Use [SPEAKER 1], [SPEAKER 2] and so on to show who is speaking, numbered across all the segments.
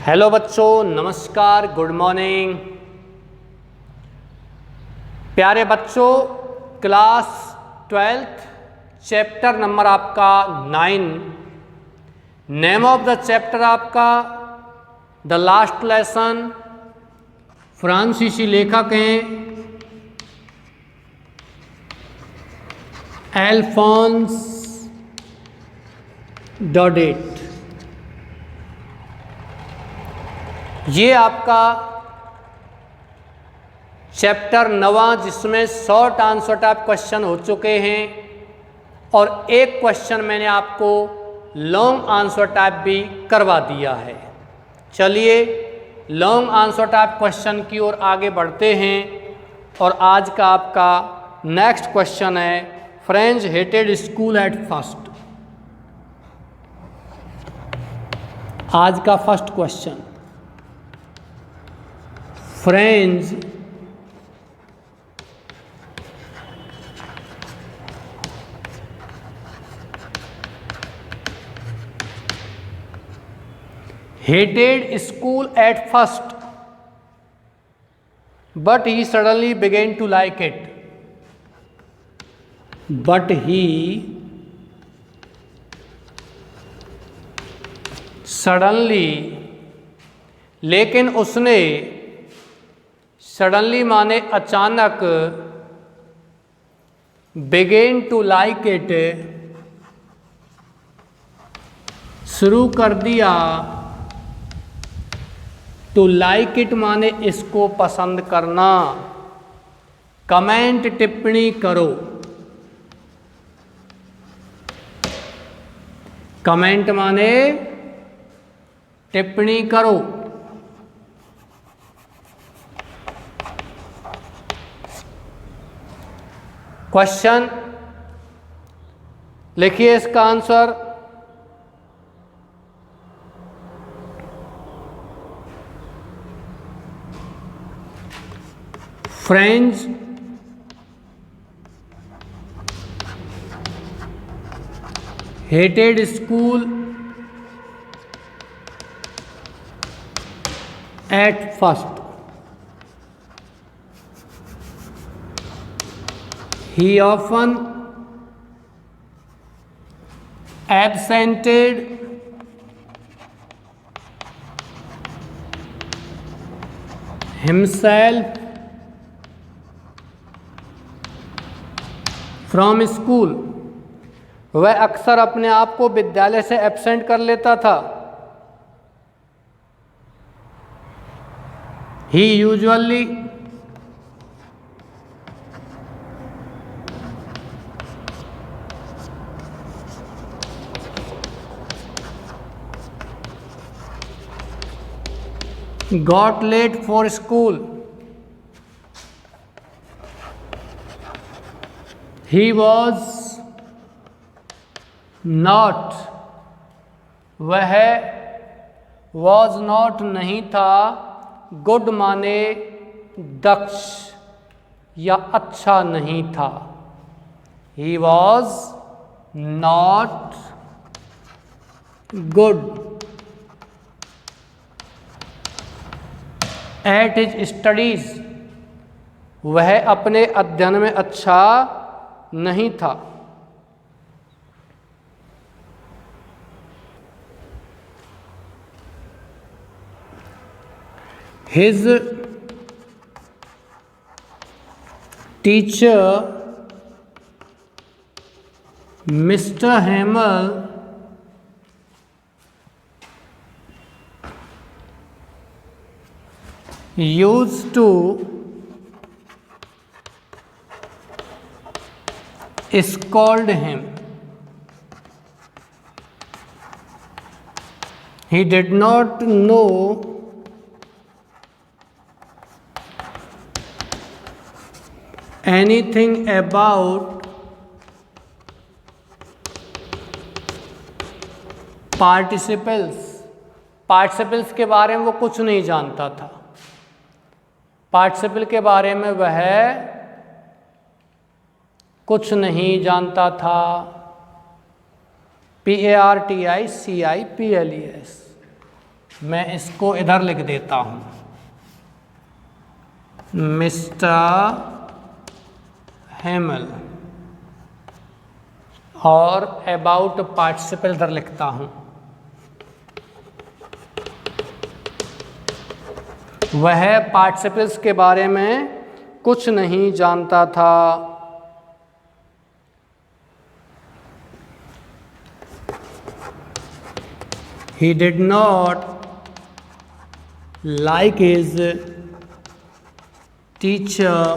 [SPEAKER 1] Hello बच्चों, नमस्कार, good morning. प्यारे बच्चों, क्लास 12th चैप्टर नंबर आपका 9। नेम ऑफ द चैप्टर आपका द लास्ट लेसन। फ्रांसीसी लेखक हैं एल्फोंस डॉडेट। ये आपका चैप्टर 9 जिसमें शॉर्ट आंसर टाइप क्वेश्चन हो चुके हैं और एक क्वेश्चन मैंने आपको लॉन्ग आंसर टाइप भी करवा दिया है। चलिए लॉन्ग आंसर टाइप क्वेश्चन की ओर आगे बढ़ते हैं और आज का आपका नेक्स्ट क्वेश्चन है French hated school at first. आज का first question, French hated school at first, but he suddenly began to like it. But he suddenly, लेकिन उसने, सडनली माने अचानक, began to like it शुरू कर दिया। टू लाइक इट माने इसको पसंद करना। कमेंट टिप्पणी करो। कमेंट माने टिप्पणी करो। क्वेश्चन लिखिए इसका answer. French hated school at first. He often absented himself from school। वह अक्सर अपने आप को विद्यालय से एब्सेंट कर लेता था। He usually got late for school। He was not, वह was not नहीं था। गुड माने दक्ष या अच्छा नहीं था। He was not good at his studies। वह अपने अध्ययन में अच्छा नहीं था। His teacher Mr. Hamel used to scold him। He did not know anything about participles। Participles के बारे में वो कुछ नहीं जानता था। पार्टिसिपल के बारे में वह कुछ नहीं जानता था। PARTICIPLES। मैं इसको इधर लिख देता हूँ, मिस्टर हेमल, और अबाउट पार्टिसिपल इधर लिखता हूँ। वह पार्टिसिपल्स के बारे में कुछ नहीं जानता था। He did not like his teacher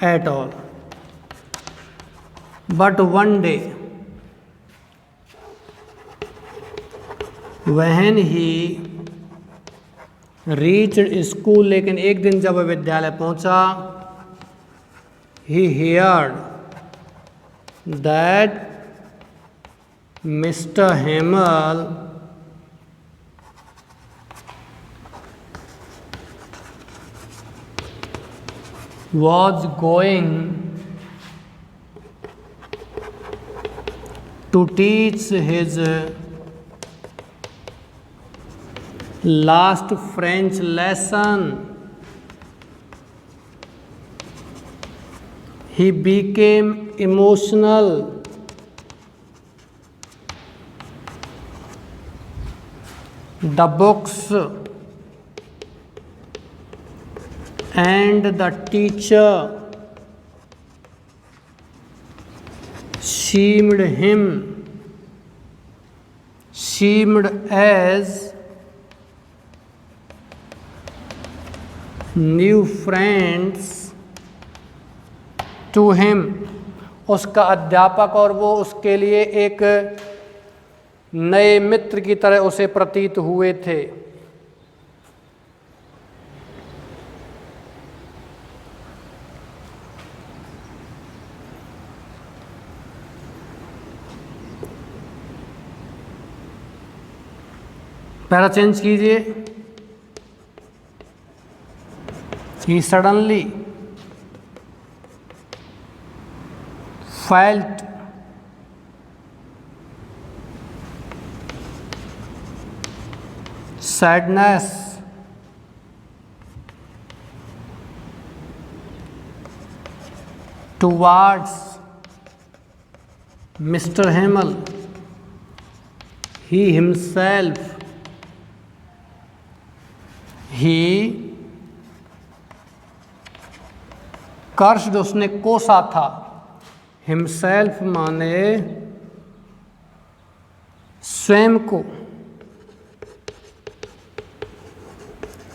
[SPEAKER 1] at all. But one day, when he reached school, लेकिन एक दिन जब वह विद्यालय पहुंचा, he heard that Mr. Hamel was going to teach his last French lesson. He became emotional. The books and the teacher seemed as new friends to him. उसका अध्यापक और वो उसके लिए एक नए मित्र की तरह उसे प्रतीत हुए थे। पैरा चेंज कीजिए। He suddenly felt sadness towards Mr. Hamel. He himself, cursed, उसने कोसा था। himself माने स्वयं को,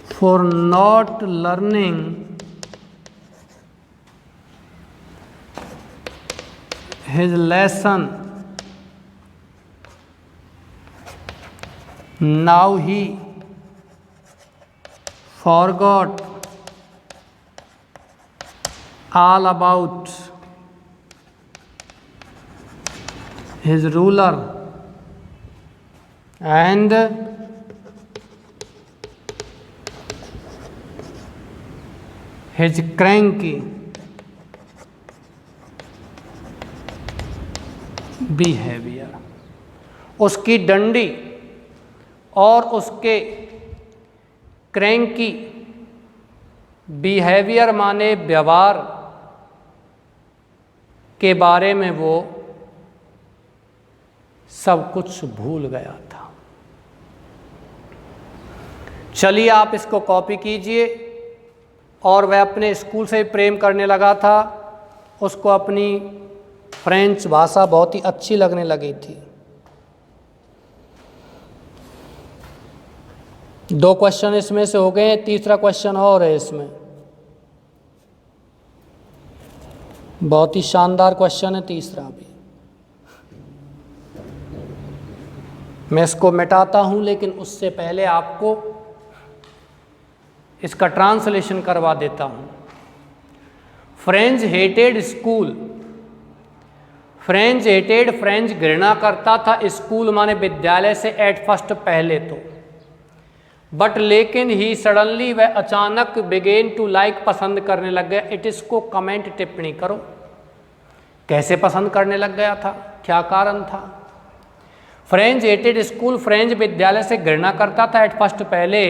[SPEAKER 1] for not learning his lesson. Now he forgot all about his ruler and his cranky behavior. उसकी डंडी और उसके क्रैंकी बिहेवियर माने व्यवहार के बारे में वो सब कुछ भूल गया था। चलिए आप इसको कॉपी कीजिए। और वह अपने स्कूल से प्रेम करने लगा था। उसको अपनी फ्रेंच भाषा बहुत ही अच्छी लगने लगी थी। 2 क्वेश्चन इसमें से हो गए। तीसरा क्वेश्चन और है इसमें, बहुत ही शानदार क्वेश्चन है तीसरा भी। मैं इसको मिटाता हूं, लेकिन उससे पहले आपको इसका ट्रांसलेशन करवा देता हूं। French hated school. French hated, French घृणा करता था। स्कूल माने विद्यालय से, एट फर्स्ट पहले तो। बट लेकिन ही सडनली, वह अचानक, बिगेन टू लाइक, पसंद करने लग गया। इट इसको कमेंट, टिप्पणी करो। कैसे पसंद करने लग गया था, क्या कारण था? फ्रेंच एटेड स्कूल, फ्रेंच विद्यालय से घृणा करता था एट फर्स्ट पहले।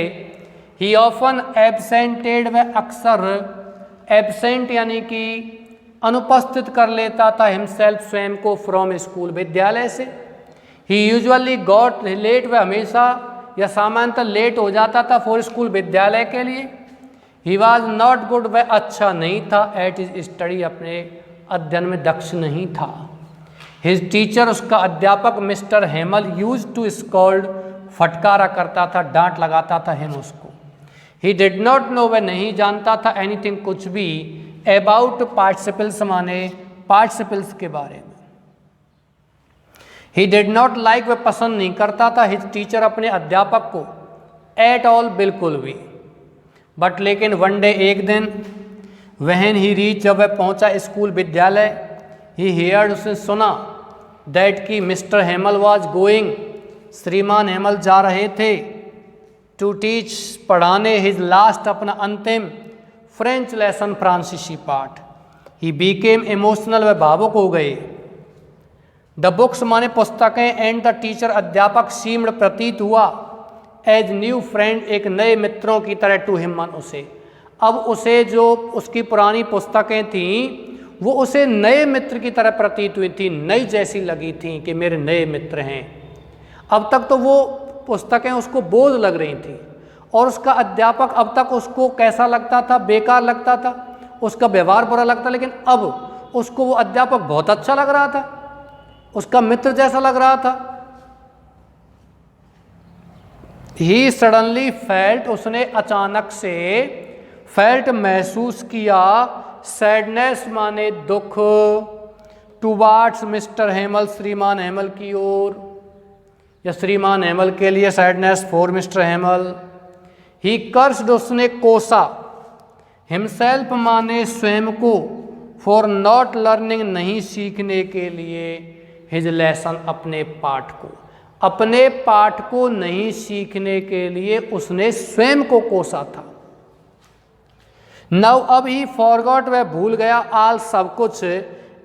[SPEAKER 1] ही ऑफन एबसेंटेड, वह अक्सर एबसेंट यानी कि अनुपस्थित कर लेता था हिमसेल्फ स्वयं को फ्रॉम स्कूल विद्यालय से। ही यूजुअली गॉट लेट, वह हमेशा या सामान्यतः लेट हो जाता था फॉर स्कूल विद्यालय के लिए। ही वॉज नॉट गुड, वह अच्छा नहीं था एट इज स्टडी, अपने अध्ययन में दक्ष नहीं था। हिज टीचर, उसका अध्यापक mister Hemal use to scold, फटकारा करता था, डांट लगाता था हिम उसको। ही डिड नॉट नो, वह नहीं जानता था एनीथिंग कुछ भी, अबाउट पार्टिसिपल्स माने पार्टिसिपल्स के बारे में। ही डिड नॉट लाइक, वह पसंद नहीं करता था हिज टीचर, अपने अध्यापक को, एट ऑल, बिल्कुल भी। बट लेकिन वन डे, एक दिन, वहन ही रीच, जब वह पहुंचा स्कूल विद्यालय, ही हियर्ड, उसने सुना, दैट कि मिस्टर हेमल वॉज गोइंग, श्रीमान हेमल जा रहे थे, टू टीच, पढ़ाने, हिज लास्ट, अपना अंतिम फ्रेंच लेसन, फ्रांसीसी पाठ। ही बीकेम इमोशनल, वह भावुक हो गए। द बुक्स माने पुस्तकें, एंड द टीचर, अध्यापक, सीम्ड, प्रतीत हुआ, एज न्यू फ्रेंड, एक नए मित्रों की तरह, टू हिम, मन, उसे। अब उसे जो उसकी पुरानी पुस्तकें थीं वो उसे नए मित्र की तरह प्रतीत हुई थी, नई जैसी लगी थी कि मेरे नए मित्र हैं। अब तक तो वो पुस्तकें उसको बोझ लग रही थी, और उसका अध्यापक अब तक उसको कैसा लगता था, बेकार लगता था, उसका व्यवहार बुरा लगता, लेकिन अब उसको वो अध्यापक बहुत अच्छा लग रहा था, उसका मित्र जैसा लग रहा था। ही सडनली फेल्ट, उसने अचानक से, फेल्ट महसूस किया, सैडनेस माने दुख, टूवार्ड्स मिस्टर हेमल, श्रीमान हेमल की ओर, या श्रीमान हेमल के लिए sadness for mister Hamel. He cursed, उसने कोसा, हिमसेल्फ माने स्वयं को, फॉर नॉट लर्निंग, नहीं सीखने के लिए, हिज लेसन, अपने पाठ को, अपने पाठ को नहीं सीखने के लिए उसने स्वयं को कोसा था। नव, अब ही फॉरगॉट, वह भूल गया, आल, सब कुछ,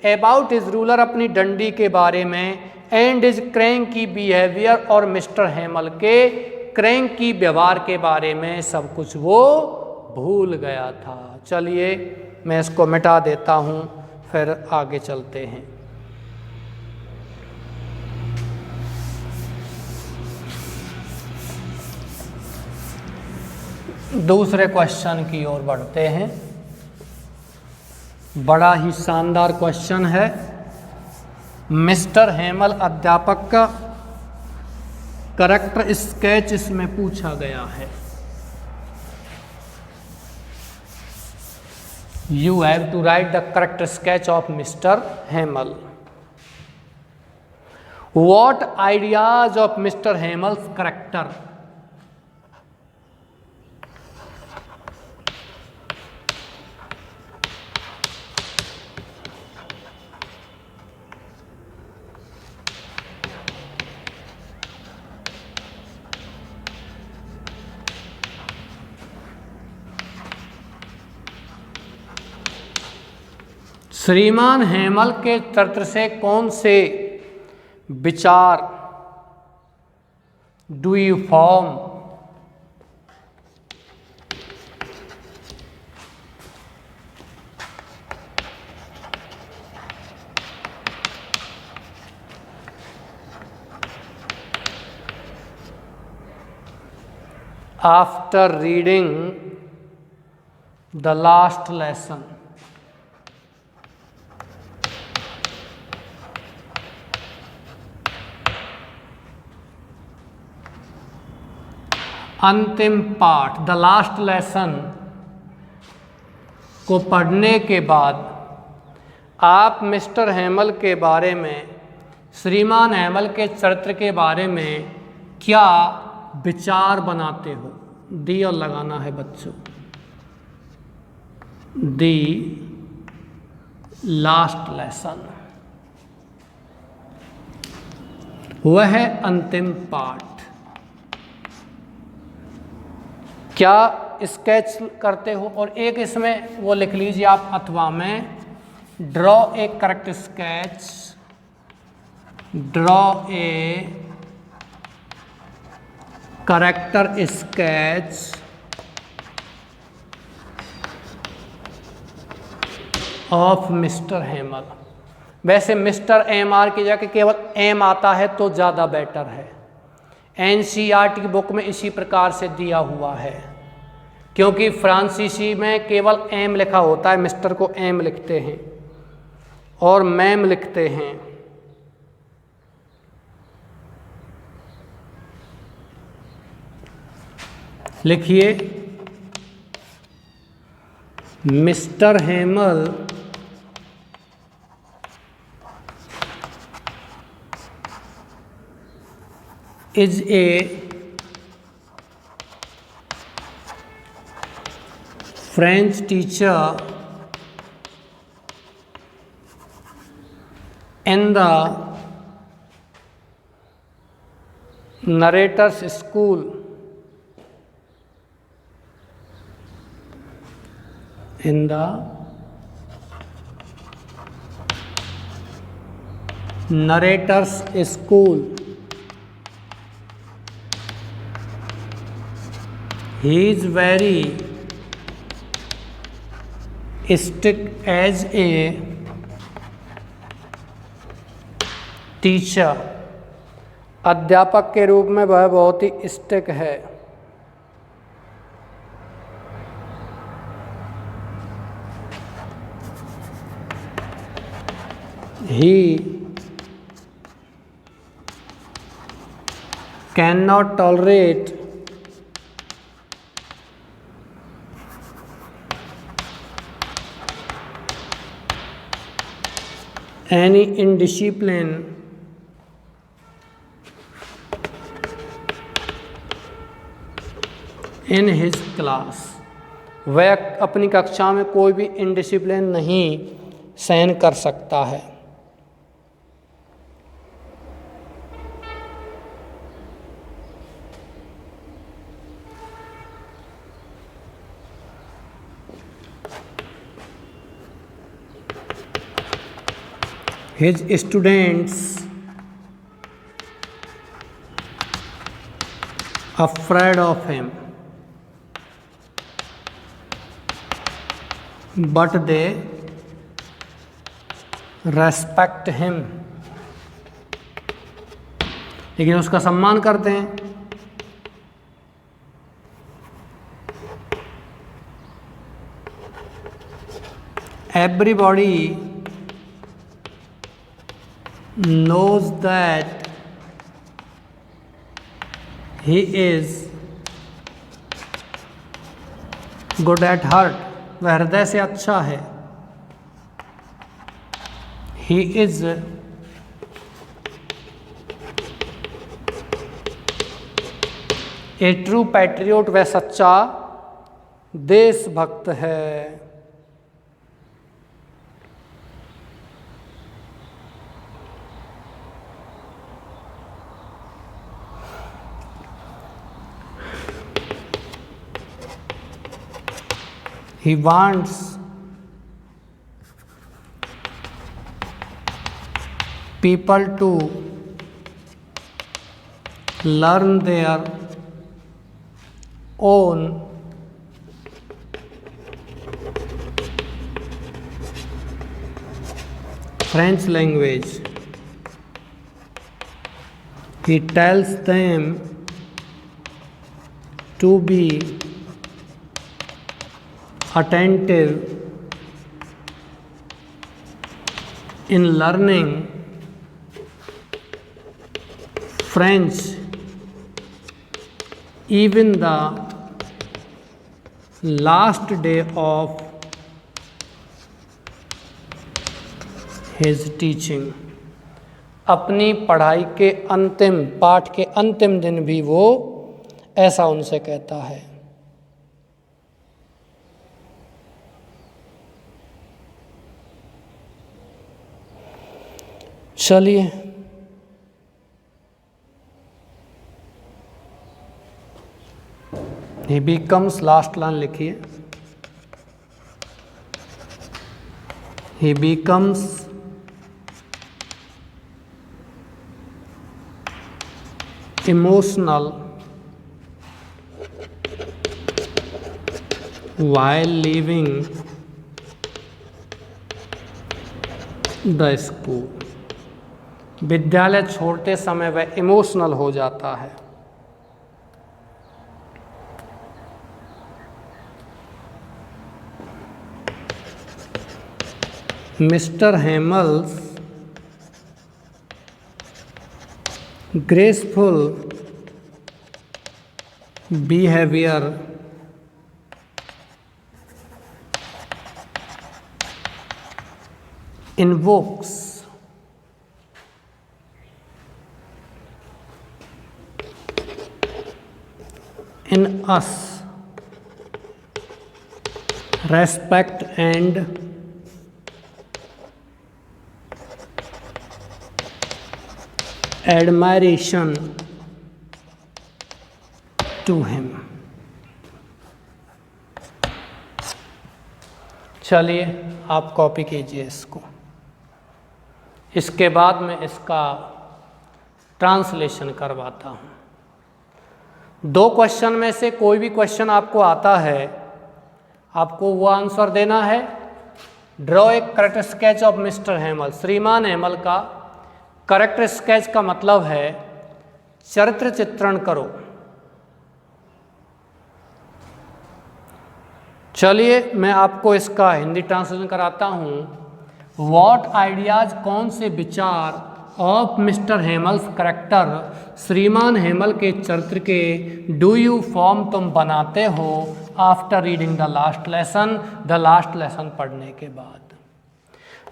[SPEAKER 1] अबाउट हिज रूलर, अपनी डंडी के बारे में, एंड हिज क्रैंकी बिहेवियर, और मिस्टर हेमल के क्रैंकी व्यवहार के बारे में सब कुछ वो भूल गया था। चलिए मैं इसको मिटा देता हूँ, फिर आगे चलते हैं। दूसरे क्वेश्चन की ओर बढ़ते हैं। बड़ा ही शानदार क्वेश्चन है। मिस्टर हेमल अध्यापक का करैक्टर स्केच इसमें पूछा गया है। You have to write the character sketch of mister Hamel. What ideas of mister Hamel's character? श्रीमान हेमल के चरित्र से कौन से विचार do you form? After reading the last lesson, अंतिम पाठ, द लास्ट लेसन को पढ़ने के बाद आप मिस्टर हेमल के बारे में, श्रीमान हेमल के चरित्र के बारे में क्या विचार बनाते हो? दी और लगाना है बच्चों। दी लास्ट लेसन, वह अंतिम पाठ। क्या स्केच करते हो? और एक इसमें वो लिख लीजिए आप अथवा में, draw a correct sketch, draw a character sketch of mister Hamel. वैसे मिस्टर एमआर की जगह केवल एम आता है तो ज़्यादा बेटर है। एनसीईआरटी की बुक में इसी प्रकार से दिया हुआ है, क्योंकि फ्रांसीसी में केवल एम लिखा होता है, मिस्टर को एम लिखते हैं और मैम लिखते हैं। लिखिए, mister Hemal is a French teacher in the narrator's school in the narrator's school. He is very strict as a teacher. अध्यापक के रूप में वह बहुत ही स्ट्रिक्ट है। He cannot tolerate any indiscipline in his class. वह अपनी कक्षा में कोई भी इनडिसिप्लिन नहीं सहन कर सकता है। His students afraid of him, but they respect him. लेकिन उसका सम्मान करते हैं। Everybody knows that he is good at heart. वह हृदय से अच्छा है। He is a true patriot. वह सच्चा देशभक्त है। He wants people to learn their own French language. He tells them to be attentive in learning French, even the last day of his teaching. अपनी पढ़ाई के अंतिम पाठ के अंतिम दिन भी वो ऐसा उनसे कहता है। चलिए, he becomes, लास्ट लाइन लिखिए, he becomes emotional while leaving the school, विद्यालय छोड़ते समय वह इमोशनल हो जाता है। Mister Hamel's graceful behavior invokes in us respect and admiration to him। चलिए आप कॉपी कीजिए इसको। इसके बाद मैं इसका ट्रांसलेशन करवाता हूँ। 2 क्वेश्चन में से कोई भी क्वेश्चन आपको आता है, आपको वो आंसर देना है। Draw a correct sketch of mister Hamel. श्रीमान हेमल का करेक्टर स्केच का मतलब है चरित्र चित्रण करो। चलिए मैं आपको इसका हिंदी ट्रांसलेशन कराता हूँ। व्हाट आइडियाज, कौन से विचार ऑफ मिस्टर हेमल्स करेक्टर, श्रीमान हेमल के चरित्र के, डू यू फॉर्म, तुम बनाते हो, after reading the last lesson, the last lesson पढ़ने के बाद।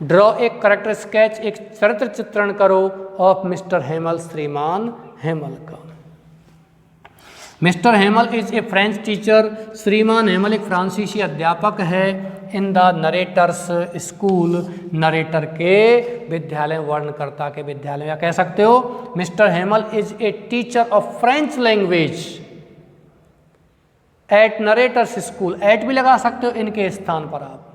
[SPEAKER 1] ड्रॉ एक करेक्टर स्केच, एक चरित्र चित्रण करो, ऑफ मिस्टर हेमल, श्रीमान हेमल का। Mister Hamel is a French teacher. श्रीमान हेमल एक फ्रांसीसी अध्यापक है। In the narrator's school, narrator के विद्यालय, वर्णकर्ता के विद्यालय या कह सकते हो। Mister Hamel is a teacher of French language at narrator's school. At भी लगा सकते हो इनके स्थान पर आप।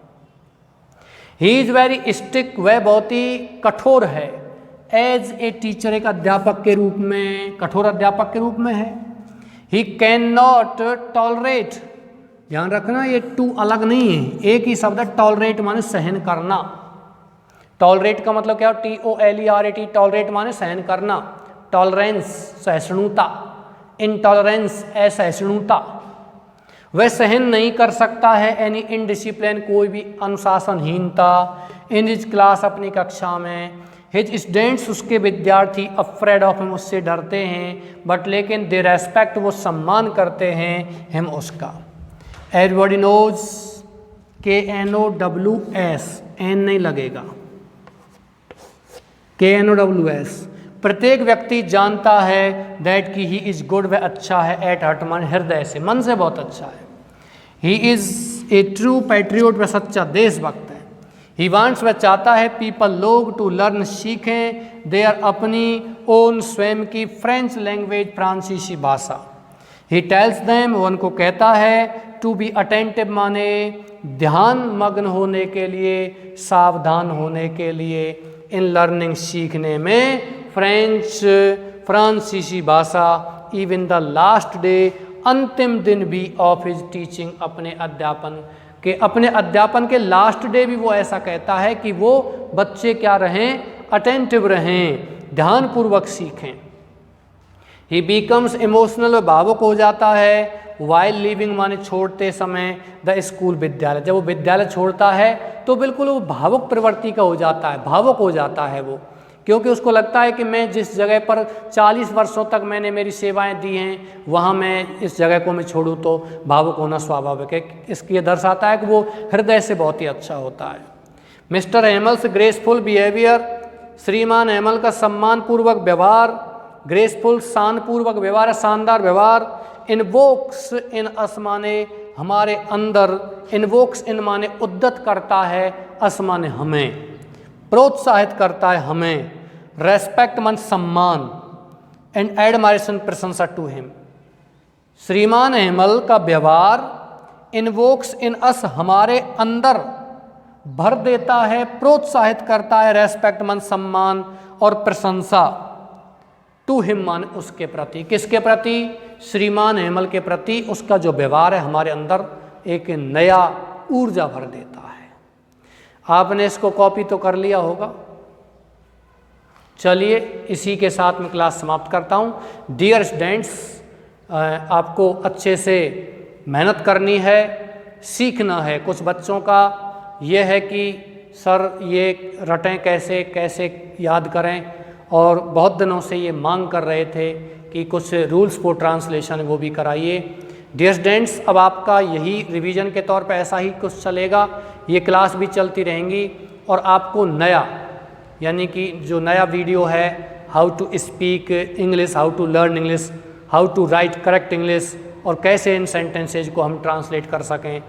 [SPEAKER 1] ही इज वेरी स्ट्रिक्ट, वह बहुत ही कठोर है। एज ए टीचर, एक अध्यापक के रूप में, कठोर अध्यापक के रूप में है। ही कैन नॉट टॉलरेट, ध्यान रखना ये टू अलग नहीं है, एक ही शब्द है। टॉलरेट माने सहन करना। टॉलरेट का मतलब क्या हो? TOLERAT, टॉलरेट माने सहन करना। टॉलरेंस सहिष्णुता, इनटॉलरेंस असहिष्णुता। वह सहन नहीं कर सकता है एनी इनडिसिप्लिन, कोई भी अनुशासनहीनता। इन हिज क्लास, अपनी कक्षा में। हिज स्टूडेंट्स, उसके विद्यार्थी, अफ्रेड ऑफ हिम, उससे डरते हैं। बट लेकिन दे रेस्पेक्ट, वो सम्मान करते हैं, हिम, उसका। एवरीबॉडी नोज, KNOWS, एन नहीं लगेगा, KNOWS। प्रत्येक व्यक्ति जानता है दैट कि ही इज गुड, वह अच्छा है। एट हार्ट मन, हृदय से, मन से बहुत अच्छा है। He is a true patriot, वह सच्चा देशभक्त है। ही वांट्स, वह चाहता है, पीपल, लोग, टू लर्न, सीखें, देयर, अपनी ओन, स्वयं की, फ्रेंच लैंग्वेज, फ्रांसीसी भाषा। ही टेल्स देम, वो उनको कहता है, टू बी अटेंटिव माने ध्यान मग्न होने के लिए, सावधान होने के लिए। इन लर्निंग, सीखने में, फ्रेंच, फ्रांसीसी भाषा। इवन द लास्ट डे, अंतिम दिन भी, ऑफ हिज टीचिंग, अपने अध्यापन के लास्ट डे भी वो ऐसा कहता है कि वो बच्चे क्या रहें? अटेंटिव रहें, ध्यानपूर्वक सीखें। ही बिकम्स इमोशनल, भावुक हो जाता है। वाइल लीविंग माने छोड़ते समय, द स्कूल, विद्यालय। जब वो विद्यालय छोड़ता है तो बिल्कुल वो भावुक प्रवृत्ति का हो जाता है, भावुक हो जाता है वो, क्योंकि उसको लगता है कि मैं जिस जगह पर 40 वर्षों तक मैंने मेरी सेवाएं दी हैं, वहाँ मैं इस जगह को मैं छोड़ूँ तो भावुक होना स्वाभाविक है। इसकी ये दर्शाता है कि वो हृदय से बहुत ही अच्छा होता है। मिस्टर हेमल्स ग्रेसफुल बिहेवियर, श्रीमान हेमल का सम्मानपूर्वक व्यवहार। ग्रेसफुल, शानपूर्वक व्यवहार, शानदार व्यवहार। इनवोक्स, इन अस माने हमारे अंदर, इनवोक्स इन माने उद्दत करता है, अस माने हमें, प्रोत्साहित करता है हमें। रेस्पेक्ट मन सम्मान, एंड एडमायरेशन प्रशंसा टू हिम। श्रीमान हेमल का व्यवहार इनवोक्स इन अस हमारे अंदर भर देता है, प्रोत्साहित करता है, रेस्पेक्ट मन सम्मान और प्रशंसा, टू हिम मान उसके प्रति। किसके प्रति? श्रीमान हेमल के प्रति उसका जो व्यवहार है हमारे अंदर एक नया ऊर्जा भर देता है। आपने इसको कॉपी तो कर लिया होगा। चलिए इसी के साथ मैं क्लास समाप्त करता हूँ। डियर स्टूडेंट्स, आपको अच्छे से मेहनत करनी है, सीखना है। कुछ बच्चों का ये है कि सर ये रटें कैसे कैसे याद करें, और बहुत दिनों से ये मांग कर रहे थे कि कुछ रूल्स फॉर ट्रांसलेशन वो भी कराइए। डियर स्टूडेंट्स, अब आपका यही रिवीजन के तौर पे ऐसा ही कुछ चलेगा, ये क्लास भी चलती रहेंगी और आपको नया यानी कि जो नया वीडियो है how to speak English, how to learn English, how to write correct English, और कैसे इन सेंटेंसेज को हम ट्रांसलेट कर सकें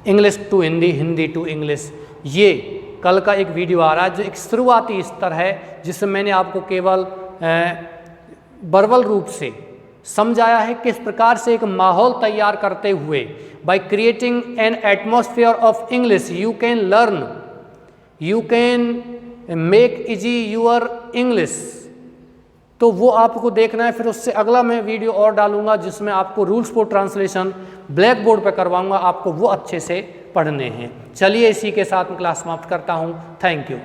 [SPEAKER 1] English to Hindi, Hindi to English, ये कल का एक वीडियो आ रहा है जो एक शुरुआती स्तर है, जिसमें मैंने आपको केवल वर्बल रूप से समझाया है किस प्रकार से एक माहौल तैयार करते हुए by creating an atmosphere of English you can learn, you can make easy your English. तो वो आपको देखना है। फिर उससे अगला मैं वीडियो और डालूंगा जिसमें आपको rules for translation black board पर करवाऊंगा, आपको वो अच्छे से पढ़ने हैं। चलिए इसी के साथ मैं क्लास समाप्त करता हूँ। Thank you.